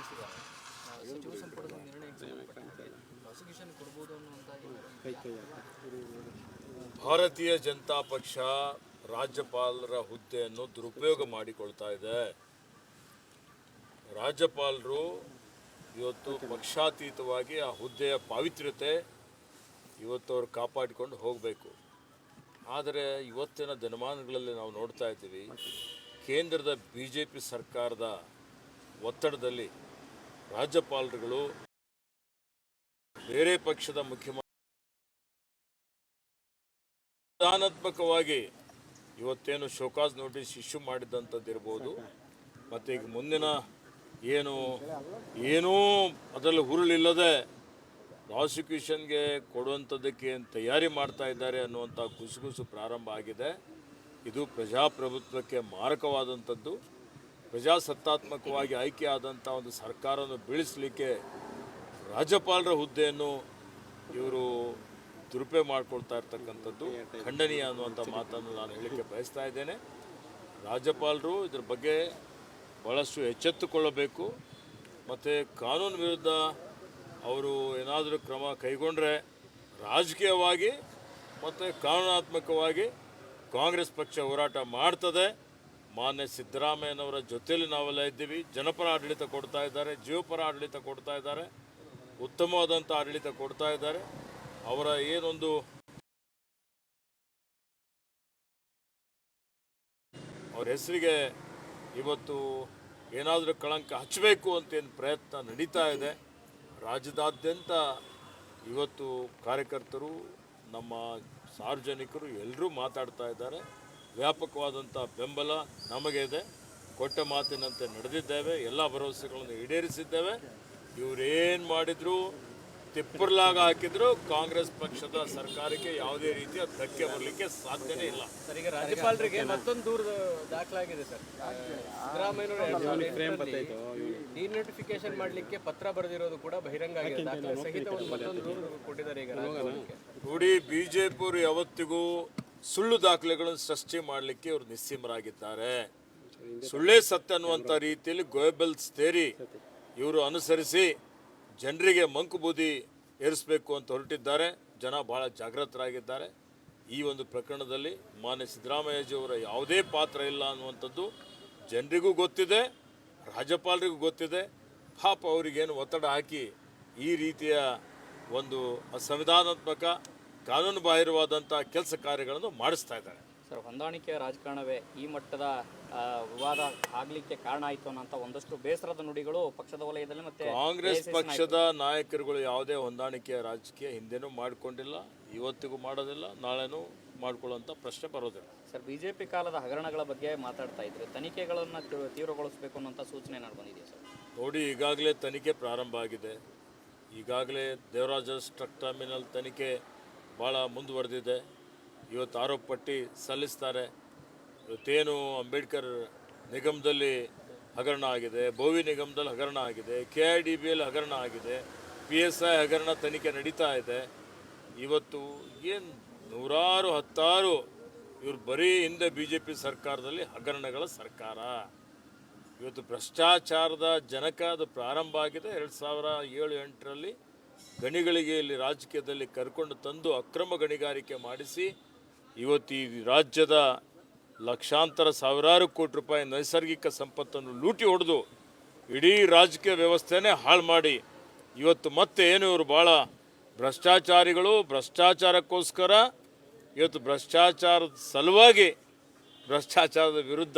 ತಿಳಿಸಿದ್ದಾರೆ. ಸಚಿವ ಸಂಪುಟದ ನಿರ್ಣಯಕ್ಕೆ ಸಂಬಂಧಪಟ್ಟಂತೆ ಪ್ರಾಸಿಕ್ಯೂಷನ್ ಕೊಡ್ಬೋದು ಅನ್ನುವಂಥ ಭಾರತೀಯ ಜನತಾ ಪಕ್ಷ ರಾಜ್ಯಪಾಲರ ಹುದ್ದೆಯನ್ನು ದುರುಪಯೋಗ ಮಾಡಿಕೊಳ್ತಾ ಇದೆ. ರಾಜ್ಯಪಾಲರು ಇವತ್ತು ಪಕ್ಷಾತೀತವಾಗಿ ಆ ಹುದ್ದೆಯ ಪಾವಿತ್ರ್ಯತೆ ಇವತ್ತು ಅವರು ಕಾಪಾಡಿಕೊಂಡು ಹೋಗಬೇಕು. ಆದರೆ ಇವತ್ತಿನ ದಿನಮಾನಗಳಲ್ಲಿ ನಾವು ನೋಡ್ತಾ ಇದ್ದೀವಿ, ಕೇಂದ್ರದ BJP ಸರ್ಕಾರದ ಒತ್ತಡದಲ್ಲಿ ರಾಜ್ಯಪಾಲರುಗಳು ಬೇರೆ ಪಕ್ಷದ ಮುಖ್ಯಮಂತ್ರಿ ವಿಧಾನಾತ್ಮಕವಾಗಿ ಇವತ್ತೇನು ಶೋಕಾಸ್ ನೋಟಿಸ್ ಇಶ್ಯೂ ಮಾಡಿದಂಥದ್ದಿರ್ಬೋದು, ಮತ್ತು ಈಗ ಮುಂದಿನ ಏನೂ ಅದರಲ್ಲಿ ಹುರುಳಿಲ್ಲದೆ ಪ್ರಾಸಿಕ್ಯೂಷನ್ಗೆ ಕೊಡುವಂಥದ್ದಕ್ಕೆ ತಯಾರಿ ಮಾಡ್ತಾ ಇದ್ದಾರೆ ಅನ್ನುವಂಥ ಗುಸುಗುಸು ಪ್ರಾರಂಭ ಆಗಿದೆ. ಇದು ಪ್ರಜಾಪ್ರಭುತ್ವಕ್ಕೆ ಮಾರಕವಾದಂಥದ್ದು. ಪ್ರಜಾಸತ್ತಾತ್ಮಕವಾಗಿ ಆಯ್ಕೆ ಆದಂಥ ಒಂದು ಸರ್ಕಾರವನ್ನು ಬೀಳಿಸಲಿಕ್ಕೆ ರಾಜ್ಯಪಾಲರ ಹುದ್ದೆಯನ್ನು ಇವರು ದುರುಪಯೋಗ ಮಾಡಿಕೊಳ್ತಾ ಇರ್ತಕ್ಕಂಥದ್ದು ಖಂಡನೀಯ ಅನ್ನುವಂಥ ಮಾತನ್ನು ನಾನು ಹೇಳಲಿಕ್ಕೆ ಬಯಸ್ತಾ ಇದ್ದೇನೆ. ರಾಜ್ಯಪಾಲರು ಇದ್ರ ಬಗ್ಗೆ ಭಾಳಷ್ಟು ಎಚ್ಚೆತ್ತುಕೊಳ್ಳಬೇಕು. ಮತ್ತು ಕಾನೂನು ವಿರುದ್ಧ ಅವರು ಏನಾದರೂ ಕ್ರಮ ಕೈಗೊಂಡ್ರೆ ರಾಜಕೀಯವಾಗಿ ಮತ್ತು ಕಾನೂನಾತ್ಮಕವಾಗಿ ಕಾಂಗ್ರೆಸ್ ಪಕ್ಷ ಹೋರಾಟ ಮಾಡ್ತದೆ. ಮಾನ್ಯ ಸಿದ್ದರಾಮಯ್ಯನವರ ಜೊತೆಯಲ್ಲಿ ನಾವೆಲ್ಲ ಇದ್ದೀವಿ. ಜನಪರ ಆಡಳಿತ ಕೊಡ್ತಾ ಇದ್ದಾರೆ, ಜೀವಪರ ಆಡಳಿತ ಕೊಡ್ತಾ ಇದ್ದಾರೆ, ಉತ್ತಮವಾದಂಥ ಆಡಳಿತ ಕೊಡ್ತಾ ಇದ್ದಾರೆ. ಅವರ ಏನೊಂದು ಅವ್ರ ಹೆಸರಿಗೆ ಇವತ್ತು ಏನಾದರೂ ಕಳಂಕ ಹಚ್ಚಬೇಕು ಅಂತೇನು ಪ್ರಯತ್ನ ನಡೀತಾ ಇದೆ. ರಾಜ್ಯದಾದ್ಯಂತ ಇವತ್ತು ಕಾರ್ಯಕರ್ತರು, ನಮ್ಮ ಸಾರ್ವಜನಿಕರು ಎಲ್ಲರೂ ಮಾತಾಡ್ತಾ ಇದ್ದಾರೆ. ವ್ಯಾಪಕವಾದಂಥ ಬೆಂಬಲ ನಮಗೆ ಇದೆ. ಕೊಟ್ಟ ಮಾತಿನಂತೆ ನಡೆದಿದ್ದೇವೆ, ಎಲ್ಲ ಭರವಸೆಗಳನ್ನು ಈಡೇರಿಸಿದ್ದೇವೆ. ಇವರೇನು ಮಾಡಿದ್ರು, ತಿಪ್ಪರ್ಲಾಗ ಹಾಕಿದ್ರು, ಕಾಂಗ್ರೆಸ್ ಪಕ್ಷದ ಸರ್ಕಾರಕ್ಕೆ ಯಾವುದೇ ರೀತಿಯ ಧಕ್ಕೆ ಬರಲಿಕ್ಕೆ ಸಾಧ್ಯನೇ ಇಲ್ಲ. ಸರ್, ಈಗ ರಾಜ್ಯಪಾಲರಿಗೆ ಮತ್ತೊಂದು ದೂರ ದಾಖಲಾಗಿದೆ ಸರ್. ಡಿನೋಟಿಫಿಕೇಶನ್ ಮಾಡಲಿಕ್ಕೆ ಪತ್ರ ಬರೆದಿರೋದು ಕೂಡ ಬಹಿರಂಗ ಆಗಿದೆ. ದಾಖಲೆ ಸಹಿತ ಮತ್ತೊಂದು ದೂರು ಕೊಟ್ಟಿದ್ದಾರೆ ಈಗ ರಾಜ್ಯಪಾಲರಿಗೆ. ನೋಡಿ, ಬಿಜೆಪಿಯವರು ಯಾವತ್ತಿಗೂ ಸುಳ್ಳು ದಾಖಲೆಗಳನ್ನು ಸೃಷ್ಟಿ ಮಾಡಲಿಕ್ಕೆ ಇವರು ನಿಸ್ಸೀಮರಾಗಿದ್ದಾರೆ. ಸುಳ್ಳೇ ಸತ್ಯ ಅನ್ನುವಂಥ ರೀತಿಯಲ್ಲಿ ಗೋಯಬಲ್ಸ್ ಥಿಯರಿ ಇವರು ಅನುಸರಿಸಿ ಜನರಿಗೆ ಮಂಕು ಬೂದಿ ಏರಿಸಬೇಕು ಅಂತ ಹೊರಟಿದ್ದಾರೆ. ಜನ ಭಾಳ ಜಾಗೃತರಾಗಿದ್ದಾರೆ. ಈ ಒಂದು ಪ್ರಕರಣದಲ್ಲಿ ಮಾನ್ಯ ಸಿದ್ದರಾಮಯ್ಯಜಿಯವರ ಯಾವುದೇ ಪಾತ್ರ ಇಲ್ಲ ಅನ್ನುವಂಥದ್ದು ಜನರಿಗೂ ಗೊತ್ತಿದೆ, ರಾಜ್ಯಪಾಲರಿಗೂ ಗೊತ್ತಿದೆ. ಪಾಪ ಅವರಿಗೇನು ಒತ್ತಡ ಹಾಕಿ ಈ ರೀತಿಯ ಒಂದು ಅಸಂವಿಧಾನಾತ್ಮಕ ಕಾನೂನು ಬಾಹಿರವಾದಂಥ ಕೆಲಸ ಕಾರ್ಯಗಳನ್ನು ಮಾಡಿಸ್ತಾ ಇದ್ದಾರೆ. ಸರ್, ಹೊಂದಾಣಿಕೆಯ ರಾಜಕಾರಣವೇ ಈ ಮಟ್ಟದ ವಿವಾದ ಆಗಲಿಕ್ಕೆ ಕಾರಣ ಆಯಿತು ಅನ್ನೋಂಥ ಒಂದಷ್ಟು ಬೇಸರದ ನುಡಿಗಳು ಪಕ್ಷದ ವಲಯದಲ್ಲಿ ಮತ್ತೆ ಕಾಂಗ್ರೆಸ್ ಪಕ್ಷದ ನಾಯಕರುಗಳು ಯಾವುದೇ ಹೊಂದಾಣಿಕೆಯ ರಾಜಕೀಯ ಹಿಂದೆನೂ ಮಾಡಿಕೊಂಡಿಲ್ಲ, ಇವತ್ತಿಗೂ ಮಾಡೋದಿಲ್ಲ, ನಾಳೆನೂ ಮಾಡ್ಕೊಳ್ಳೋಂಥ ಪ್ರಶ್ನೆ ಬರೋದಿಲ್ಲ. ಸರ್, BJP ಕಾಲದ ಹಗರಣಗಳ ಬಗ್ಗೆ ಮಾತಾಡ್ತಾ ಇದ್ರು. ತನಿಖೆಗಳನ್ನು ತೀವ್ರಗೊಳಿಸಬೇಕು ಅನ್ನೋಂಥ ಸೂಚನೆ ಏನಾದ್ರು ಬಂದಿದೆಯಾ ಸರ್? ನೋಡಿ, ಈಗಾಗಲೇ ತನಿಖೆ ಪ್ರಾರಂಭ ಆಗಿದೆ. ಈಗಾಗಲೇ ದೇವರಾಜ ಟ್ರಕ್ ಟರ್ಮಿನಲ್ ತನಿಖೆ ಭಾಳ ಮುಂದುವರೆದಿದೆ. ಇವತ್ತು ಆರೋಪ ಪಟ್ಟಿ ಸಲ್ಲಿಸ್ತಾರೆ. ಇವತ್ತೇನು ಅಂಬೇಡ್ಕರ್ ನಿಗಮದಲ್ಲಿ ಹಗರಣ ಆಗಿದೆ, ಬೋವಿ ನಿಗಮದಲ್ಲಿ ಹಗರಣ ಆಗಿದೆ, KIDBಯಲ್ಲಿ ಹಗರಣ ಆಗಿದೆ, PSI ಹಗರಣ ತನಿಖೆ ನಡೀತಾ ಇದೆ. ಇವತ್ತು ಏನು ನೂರಾರು ಹತ್ತಾರು ಇವರು ಬರೀ ಹಿಂದೆ BJP ಸರ್ಕಾರದಲ್ಲಿ ಹಗರಣಗಳ ಸರ್ಕಾರ. ಇವತ್ತು ಭ್ರಷ್ಟಾಚಾರದ ಜನಕ ಅದು ಪ್ರಾರಂಭ ಆಗಿದೆ. 2007-8ರಲ್ಲಿ ಗಣಿಗಳಿಗೆ ಇಲ್ಲಿ ರಾಜಕೀಯದಲ್ಲಿ ಕರ್ಕೊಂಡು ತಂದು ಅಕ್ರಮ ಗಣಿಗಾರಿಕೆ ಮಾಡಿಸಿ ಇವತ್ತು ಈ ರಾಜ್ಯದ ಲಕ್ಷಾಂತರ ಸಾವಿರಾರು ಕೋಟಿ ರೂಪಾಯಿ ನೈಸರ್ಗಿಕ ಸಂಪತ್ತನ್ನು ಲೂಟಿ ಹೊಡೆದು ಇಡೀ ರಾಜಕೀಯ ವ್ಯವಸ್ಥೆನೇ ಹಾಳು ಮಾಡಿ ಇವತ್ತು ಮತ್ತೆ ಏನು ಇವರು ಭಾಳ ಭ್ರಷ್ಟಾಚಾರಿಗಳು, ಭ್ರಷ್ಟಾಚಾರಕ್ಕೋಸ್ಕರ ಇವತ್ತು ಭ್ರಷ್ಟಾಚಾರದ ಸಲುವಾಗಿ ಭ್ರಷ್ಟಾಚಾರದ ವಿರುದ್ಧ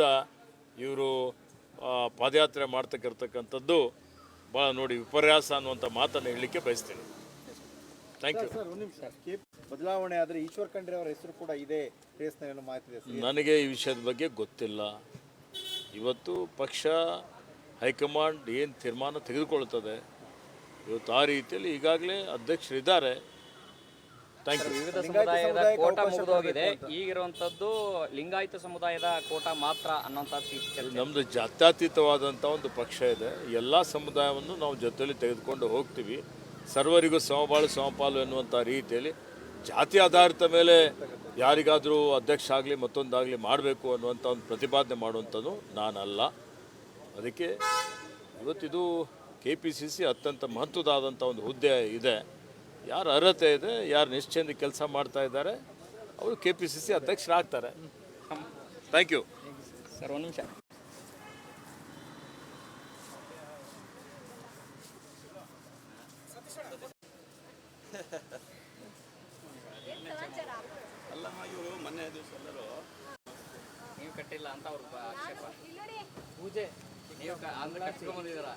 ಇವರು ಪಾದಯಾತ್ರೆ ಮಾಡ್ತಕ್ಕಿರ್ತಕ್ಕಂಥದ್ದು ಭಾಳ ನೋಡಿ ವಿಪರ್ಯಾಸ ಅನ್ನುವಂಥ ಮಾತನ್ನು ಹೇಳಲಿಕ್ಕೆ ಬಯಸ್ತೀನಿ. Thank you. ಬದಲಾವಣೆ ಆದರೆ ಈಶ್ವರ್ ಖಂಡ್ರೆ ಅವರ ಹೆಸರು ಕೂಡ ಇದೆ ಮಾಹಿತಿ. ನನಗೆ ಈ ವಿಷಯದ ಬಗ್ಗೆ ಗೊತ್ತಿಲ್ಲ. ಇವತ್ತು ಪಕ್ಷ ಹೈಕಮಾಂಡ್ ಏನು ತೀರ್ಮಾನ ತೆಗೆದುಕೊಳ್ತದೆ, ಇವತ್ತು ಆ ರೀತಿಯಲ್ಲಿ ಈಗಾಗಲೇ ಅಧ್ಯಕ್ಷರಿದ್ದಾರೆ. Thank you. ವಿವಿಧ ಸಮುದಾಯದ ಕೋಟಾ ಮುಗಿದೋಗಿದೆ. ಈಗಿರುವಂಥದ್ದು ಲಿಂಗಾಯತ ಸಮುದಾಯದ ಕೋಟಾ ಮಾತ್ರ ಅನ್ನೋಂಥದ್ದು. ನಮ್ಮದು ಜಾತ್ಯತೀತವಾದಂಥ ಒಂದು ಪಕ್ಷ ಇದೆ. ಎಲ್ಲ ಸಮುದಾಯವನ್ನು ನಾವು ಜೊತೆಯಲ್ಲಿ ತೆಗೆದುಕೊಂಡು ಹೋಗ್ತೀವಿ. ಸರ್ವರಿಗೂ ಸಮಬಾಳು ಸಮಪಾಲು ಎನ್ನುವಂಥ ರೀತಿಯಲ್ಲಿ ಜಾತಿ ಆಧಾರಿತ ಮೇಲೆ ಯಾರಿಗಾದರೂ ಅಧ್ಯಕ್ಷ ಆಗಲಿ ಮತ್ತೊಂದಾಗಲಿ ಮಾಡಬೇಕು ಅನ್ನುವಂಥ ಒಂದು ಪ್ರತಿಪಾದನೆ ಮಾಡುವಂಥದ್ದು ನಾನಲ್ಲ. ಅದಕ್ಕೆ ಇವತ್ತಿದು KPCC ಅತ್ಯಂತ ಮಹತ್ವದಾದಂಥ ಒಂದು ಹುದ್ದೆ ಇದೆ. ಯಾರು ಅರ್ಹತೆ ಇದೆ, ಯಾರು ನಿಶ್ಚಯಿಂದ ಕೆಲಸ ಮಾಡ್ತಾ ಇದ್ದಾರೆ, ಅವರು KPCC ಅಧ್ಯಕ್ಷರಾಗ್ತಾರೆ. Thank you sir. ಒಂದು ನಿಮಿಷ. ನೀವು ಕಟ್ಟಿಲ್ಲ ಅಂತ ಅವ್ರ ಆಕ್ಷೇಪ. ಪೂಜೆ ನೀವು ಅಂದ್ರೆ ಕಟ್ಸ್ಕೊಂಡ್ಬಂದಿದ್ದೀರಾ?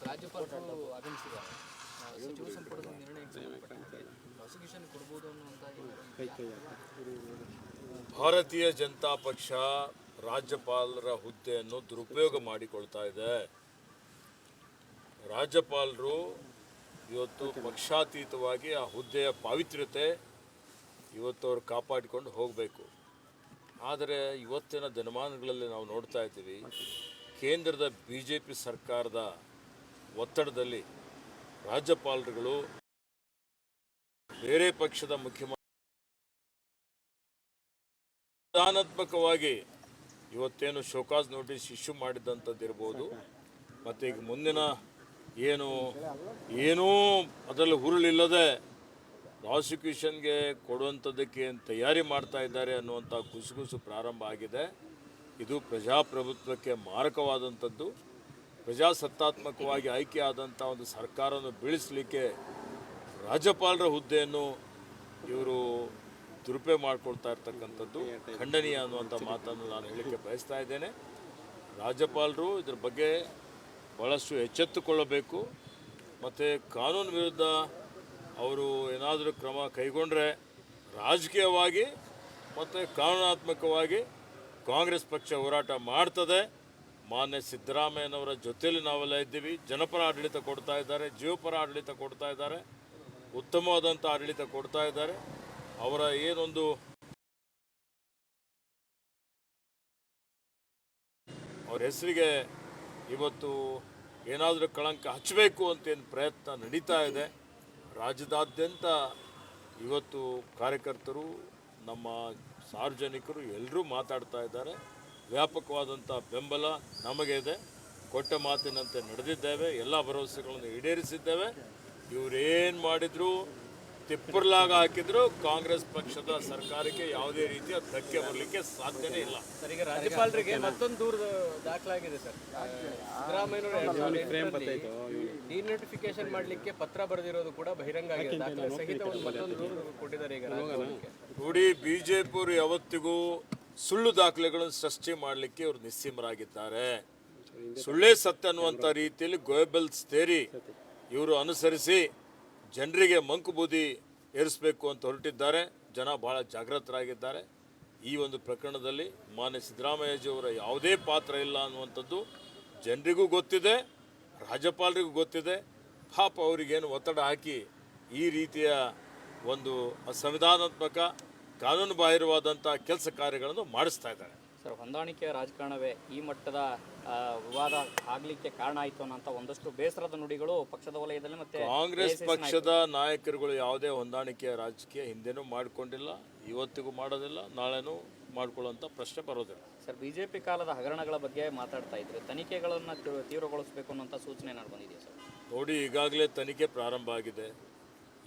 ರಾಜ್ಯಪಾಲರು ಆಗಮಿಸಿದ್ದಾರೆ. ಸಚಿವ ಸಂಪುಟದ ನಿರ್ಣಯಕ್ಕೆ ಸಂಬಂಧಪಟ್ಟಂತೆ ಪ್ರಾಸಿಕ್ಯೂಷನ್ ಕೊಡ್ಬೋದು ಅನ್ನುವಂಥ ಭಾರತೀಯ ಜನತಾ ಪಕ್ಷ ರಾಜ್ಯಪಾಲರ ಹುದ್ದೆಯನ್ನು ದುರುಪಯೋಗ ಮಾಡಿಕೊಳ್ತಾ ಇದೆ. ರಾಜ್ಯಪಾಲರು ಇವತ್ತು ಪಕ್ಷಾತೀತವಾಗಿ ಆ ಹುದ್ದೆಯ ಪಾವಿತ್ರ್ಯತೆ ಇವತ್ತು ಅವರು ಕಾಪಾಡಿಕೊಂಡು ಹೋಗಬೇಕು. ಆದರೆ ಇವತ್ತಿನ ದಿನಮಾನಗಳಲ್ಲಿ ನಾವು ನೋಡ್ತಾ ಇದ್ದೀವಿ, ಕೇಂದ್ರದ BJP ಸರ್ಕಾರದ ಒತ್ತಡದಲ್ಲಿ ರಾಜ್ಯಪಾಲರುಗಳು ಬೇರೆ ಪಕ್ಷದ ಮುಖ್ಯಮಂತ್ರಿ ಸಂವಿಧಾನಾತ್ಮಕವಾಗಿ ಇವತ್ತೇನು ಶೋಕಾಸ್ ನೋಟಿಸ್ ಇಶ್ಯೂ ಮಾಡಿದಂಥದ್ದಿರ್ಬೋದು, ಮತ್ತು ಈಗ ಮುಂದಿನ ಏನೂ ಅದರಲ್ಲಿ ಹುರುಳಿಲ್ಲದೆ ಪ್ರಾಸಿಕ್ಯೂಷನ್ಗೆ ಕೊಡುವಂಥದ್ದಕ್ಕೆ ತಯಾರಿ ಮಾಡ್ತಾ ಇದ್ದಾರೆ ಅನ್ನುವಂಥ ಗುಸುಗುಸು ಪ್ರಾರಂಭ ಆಗಿದೆ. ಇದು ಪ್ರಜಾಪ್ರಭುತ್ವಕ್ಕೆ ಮಾರಕವಾದಂಥದ್ದು. ಪ್ರಜಾಸತ್ತಾತ್ಮಕವಾಗಿ ಆಯ್ಕೆಯಾದಂಥ ಒಂದು ಸರ್ಕಾರವನ್ನು ಬೀಳಿಸಲಿಕ್ಕೆ ರಾಜ್ಯಪಾಲರ ಹುದ್ದೆಯನ್ನು ಇವರು ದುರುಪಯೋಗ ಮಾಡಿಕೊಳ್ತಾ ಇರ್ತಕ್ಕಂಥದ್ದು ಖಂಡನೀಯ ಅನ್ನುವಂಥ ಮಾತನ್ನು ನಾನು ಹೇಳಲಿಕ್ಕೆ ಬಯಸ್ತಾ ಇದ್ದೇನೆ. ರಾಜ್ಯಪಾಲರು ಇದ್ರ ಬಗ್ಗೆ ಭಾಳಷ್ಟು ಎಚ್ಚೆತ್ತುಕೊಳ್ಳಬೇಕು. ಮತ್ತು ಕಾನೂನು ವಿರುದ್ಧ ಅವರು ಏನಾದರೂ ಕ್ರಮ ಕೈಗೊಂಡ್ರೆ ರಾಜಕೀಯವಾಗಿ ಮತ್ತು ಕಾನೂನಾತ್ಮಕವಾಗಿ ಕಾಂಗ್ರೆಸ್ ಪಕ್ಷ ಹೋರಾಟ ಮಾಡ್ತದೆ. ಮಾನ್ಯ ಸಿದ್ದರಾಮಯ್ಯನವರ ಜೊತೆಯಲ್ಲಿ ನಾವೆಲ್ಲ ಇದ್ದೀವಿ. ಜನಪರ ಆಡಳಿತ ಕೊಡ್ತಾ ಇದ್ದಾರೆ, ಜೀವಪರ ಆಡಳಿತ ಕೊಡ್ತಾ ಇದ್ದಾರೆ, ಉತ್ತಮವಾದಂಥ ಆಡಳಿತ ಕೊಡ್ತಾ ಇದ್ದಾರೆ. ಅವರ ಏನೊಂದು ಅವ್ರ ಹೆಸರಿಗೆ ಇವತ್ತು ಏನಾದರೂ ಕಳಂಕ ಹಚ್ಚಬೇಕು ಅಂತೇನು ಪ್ರಯತ್ನ ನಡೀತಾ ಇದೆ. ರಾಜ್ಯದಾದ್ಯಂತ ಇವತ್ತು ಕಾರ್ಯಕರ್ತರು, ನಮ್ಮ ಸಾರ್ವಜನಿಕರು ಎಲ್ಲರೂ ಮಾತಾಡ್ತಾ ಇದ್ದಾರೆ. ವ್ಯಾಪಕವಾದಂಥ ಬೆಂಬಲ ನಮಗೆ ಇದೆ. ಕೊಟ್ಟ ಮಾತಿನಂತೆ ನಡೆದಿದ್ದೇವೆ, ಎಲ್ಲ ಭರವಸೆಗಳನ್ನು ಈಡೇರಿಸಿದ್ದೇವೆ. ಇವರೇನು ಮಾಡಿದ್ರು, ತಿಪ್ಪರ್ಲಾಗ ಹಾಕಿದ್ರು, ಕಾಂಗ್ರೆಸ್ ಪಕ್ಷದ ಸರ್ಕಾರಕ್ಕೆ ಯಾವುದೇ ರೀತಿಯ ಧಕ್ಕೆ ಬರಲಿಕ್ಕೆ ಸಾಧ್ಯನೇ ಇಲ್ಲ. ಸರ್, ಈಗ ರಾಜ್ಯಪಾಲರಿಗೆ ಮತ್ತೊಂದು ದೂರದ ದಾಖಲಾಗಿದೆ ಸರ್. ಸಿದ್ದರಾಮಯ್ಯನವರು ಡಿನೋಟಿಫಿಕೇಶನ್ ಮಾಡಲಿಕ್ಕೆ ಪತ್ರ ಬರೆದಿರೋದು ಕೂಡ ಬಹಿರಂಗ ಆಗಿದೆ. ದಾಖಲೆ ಸಹಿತ ಒಂದು ಮತ್ತೊಂದು ದೂರು ಕೊಟ್ಟಿದ್ದಾರೆ ಈಗ ರಾಜ್ಯಪಾಲರಿಗೆ. ನೋಡಿ, BJP ಅವರು ಯಾವತ್ತಿಗೂ ಸುಳ್ಳು ದಾಖಲೆಗಳನ್ನು ಸೃಷ್ಟಿ ಮಾಡಲಿಕ್ಕೆ ಇವರು ನಿಸ್ಸೀಮರಾಗಿದ್ದಾರೆ. ಸುಳ್ಳೇ ಸತ್ಯ ಅನ್ನುವಂಥ ರೀತಿಯಲ್ಲಿ ಗೋಯಬಲ್ಸ್ ಥಿಯರಿ ಇವರು ಅನುಸರಿಸಿ ಜನರಿಗೆ ಮಂಕು ಬೂದಿ ಏರಿಸಬೇಕು ಅಂತ ಹೊರಟಿದ್ದಾರೆ. ಜನ ಭಾಳ ಜಾಗೃತರಾಗಿದ್ದಾರೆ. ಈ ಒಂದು ಪ್ರಕರಣದಲ್ಲಿ ಮಾನ್ಯ ಸಿದ್ದರಾಮಯ್ಯಜಿಯವರ ಯಾವುದೇ ಪಾತ್ರ ಇಲ್ಲ ಅನ್ನುವಂಥದ್ದು ಜನರಿಗೂ ಗೊತ್ತಿದೆ, ರಾಜ್ಯಪಾಲರಿಗೂ ಗೊತ್ತಿದೆ. ಪಾಪ ಅವರಿಗೇನು ಒತ್ತಡ ಹಾಕಿ ಈ ರೀತಿಯ ಒಂದು ಅಸಂವಿಧಾನಾತ್ಮಕ ಕಾನೂನು ಬಾಹಿರವಾದಂಥ ಕೆಲಸ ಕಾರ್ಯಗಳನ್ನು ಮಾಡಿಸ್ತಾ ಇದ್ದಾರೆ. ಸರ್, ಹೊಂದಾಣಿಕೆಯ ರಾಜಕಾರಣವೇ ಈ ಮಟ್ಟದ ವಿವಾದ ಆಗಲಿಕ್ಕೆ ಕಾರಣ ಆಯಿತು ಅನ್ನೋಂಥ ಒಂದಷ್ಟು ಬೇಸರದ ನುಡಿಗಳು ಪಕ್ಷದ ವಲಯದಲ್ಲಿ ಮತ್ತೆ ಕಾಂಗ್ರೆಸ್ ಪಕ್ಷದ ನಾಯಕರುಗಳು ಯಾವುದೇ ಹೊಂದಾಣಿಕೆಯ ರಾಜಕೀಯ ಹಿಂದೆನೂ ಮಾಡಿಕೊಂಡಿಲ್ಲ, ಇವತ್ತಿಗೂ ಮಾಡೋದಿಲ್ಲ, ನಾಳೆನೂ ಮಾಡ್ಕೊಳ್ಳೋಂಥ ಪ್ರಶ್ನೆ ಬರೋದಿಲ್ಲ. ಸರ್, BJP ಕಾಲದ ಹಗರಣಗಳ ಬಗ್ಗೆ ಮಾತಾಡ್ತಾ ಇದ್ರೆ ತನಿಖೆಗಳನ್ನು ತೀವ್ರಗೊಳಿಸಬೇಕು ಅನ್ನೋಂಥ ಸೂಚನೆ ಏನಾದ್ರು ಬಂದಿದೆಯಾ ಸರ್? ನೋಡಿ, ಈಗಾಗಲೇ ತನಿಖೆ ಪ್ರಾರಂಭ ಆಗಿದೆ.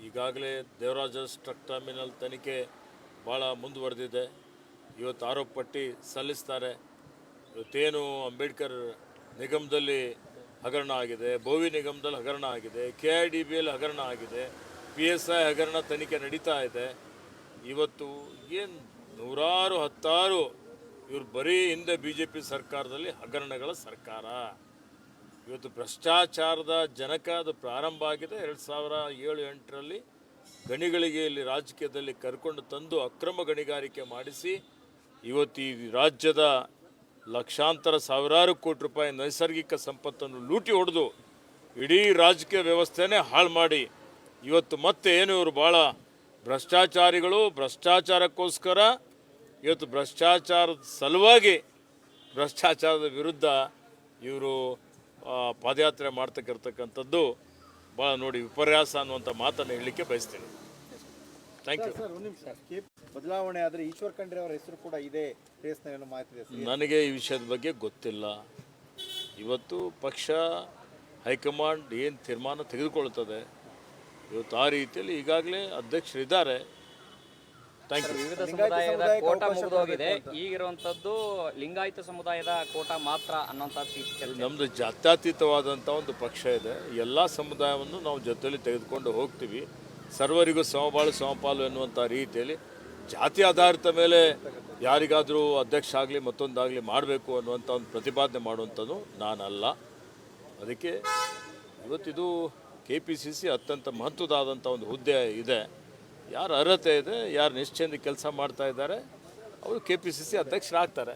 ಈಗಾಗಲೇ ದೇವರಾಜ ಟ್ರಕ್ ಟರ್ಮಿನಲ್ ತನಿಖೆ ಭಾಳ ಮುಂದುವರೆದಿದೆ. ಇವತ್ತು ಆರೋಪ ಪಟ್ಟಿ ಸಲ್ಲಿಸ್ತಾರೆ. ಇವತ್ತೇನು ಅಂಬೇಡ್ಕರ್ ನಿಗಮದಲ್ಲಿ ಹಗರಣ ಆಗಿದೆ, ಬೋವಿ ನಿಗಮದಲ್ಲಿ ಹಗರಣ ಆಗಿದೆ, KIDBಯಲ್ಲಿ ಹಗರಣ ಆಗಿದೆ, PSI ಹಗರಣ ತನಿಖೆ ನಡೀತಾ ಇದೆ. ಇವತ್ತು ಏನು ನೂರಾರು ಹತ್ತಾರು ಇವರು ಬರೀ ಹಿಂದೆ BJP ಸರ್ಕಾರದಲ್ಲಿ ಹಗರಣಗಳ ಸರ್ಕಾರ. ಇವತ್ತು ಭ್ರಷ್ಟಾಚಾರದ ಜನಕ ಅದು ಪ್ರಾರಂಭ ಆಗಿದೆ. 2007-8ರಲ್ಲಿ ಗಣಿಗಳಿಗೆ ಇಲ್ಲಿ ರಾಜಕೀಯದಲ್ಲಿ ಕರ್ಕೊಂಡು ತಂದು ಅಕ್ರಮ ಗಣಿಗಾರಿಕೆ ಮಾಡಿಸಿ ಇವತ್ತು ಈ ರಾಜ್ಯದ ಲಕ್ಷಾಂತರ ಸಾವಿರಾರು ಕೋಟಿ ರೂಪಾಯಿ ನೈಸರ್ಗಿಕ ಸಂಪತ್ತನ್ನು ಲೂಟಿ ಹೊಡೆದು ಇಡೀ ರಾಜಕೀಯ ವ್ಯವಸ್ಥೆನೇ ಹಾಳು ಮಾಡಿ ಇವತ್ತು ಮತ್ತೆ ಏನು ಇವರು ಭಾಳ ಭ್ರಷ್ಟಾಚಾರಿಗಳು, ಭ್ರಷ್ಟಾಚಾರಕ್ಕೋಸ್ಕರ ಇವತ್ತು ಭ್ರಷ್ಟಾಚಾರದ ಸಲುವಾಗಿ ಭ್ರಷ್ಟಾಚಾರದ ವಿರುದ್ಧ ಇವರು ಪಾದಯಾತ್ರೆ ಮಾಡ್ತಕ್ಕಿರ್ತಕ್ಕಂಥದ್ದು ಭಾಳ ನೋಡಿ ವಿಪರ್ಯಾಸ ಅನ್ನುವಂಥ ಮಾತನ್ನು ಹೇಳಲಿಕ್ಕೆ ಬಯಸ್ತೀನಿ. Thank you. ಸರ್ ಒಂದು ನಿಮಿಷ, ಬದಲಾವಣೆ ಆದರೆ ಈಶ್ವರ್ ಖಂಡ್ರೆ ಅವರ ಹೆಸರು ಕೂಡ ಇದೆ ರೇಸ್ನಲ್ಲಿ ಅನ್ನೋ ಮಾಹಿತಿ ಇದೆ ಸರ್. ನನಗೆ ಈ ವಿಷಯದ ಬಗ್ಗೆ ಗೊತ್ತಿಲ್ಲ. ಇವತ್ತು ಪಕ್ಷ ಹೈಕಮಾಂಡ್ ಏನು ತೀರ್ಮಾನ ತೆಗೆದುಕೊಳ್ತದೆ ಇವತ್ತು ಆ ರೀತಿಯಲ್ಲಿ ಈಗಾಗಲೇ ಅಧ್ಯಕ್ಷರಿದ್ದಾರೆ. Thank you. ವಿವಿಧ ಸಮುದಾಯದ ಕೋಟ ಮುಗಿದೋಗಿದೆ, ಈಗಿರುವಂಥದ್ದು ಲಿಂಗಾಯತ ಸಮುದಾಯದ ಕೋಟ ಮಾತ್ರ ಅನ್ನೋಂಥ ನಮ್ಮದು ಜಾತ್ಯತೀತವಾದಂಥ ಒಂದು ಪಕ್ಷ ಇದೆ. ಎಲ್ಲ ಸಮುದಾಯವನ್ನು ನಾವು ಜೊತೆಯಲ್ಲಿ ತೆಗೆದುಕೊಂಡು ಹೋಗ್ತೀವಿ. ಸರ್ವರಿಗೂ ಸಮಬಾಳು ಸಮಪಾಲು ಎನ್ನುವಂಥ ರೀತಿಯಲ್ಲಿ ಜಾತಿ ಆಧಾರಿತ ಮೇಲೆ ಯಾರಿಗಾದರೂ ಅಧ್ಯಕ್ಷ ಆಗಲಿ ಮತ್ತೊಂದಾಗಲಿ ಮಾಡಬೇಕು ಅನ್ನುವಂಥ ಒಂದು ಪ್ರತಿಪಾದನೆ ಮಾಡುವಂಥದ್ದು ನಾನಲ್ಲ. ಅದಕ್ಕೆ ಇವತ್ತಿದು KPCC ಅತ್ಯಂತ ಮಹತ್ವದಾದಂಥ ಒಂದು ಹುದ್ದೆ ಇದೆ. ಯಾರು ಅರ್ಹತೆ ಇದೆ, ಯಾರು ನಿಶ್ಚಯದಿಂದ ಕೆಲಸ ಮಾಡ್ತಾ ಇದ್ದಾರೆ ಅವರು KPCC ಅಧ್ಯಕ್ಷರಾಗ್ತಾರೆ.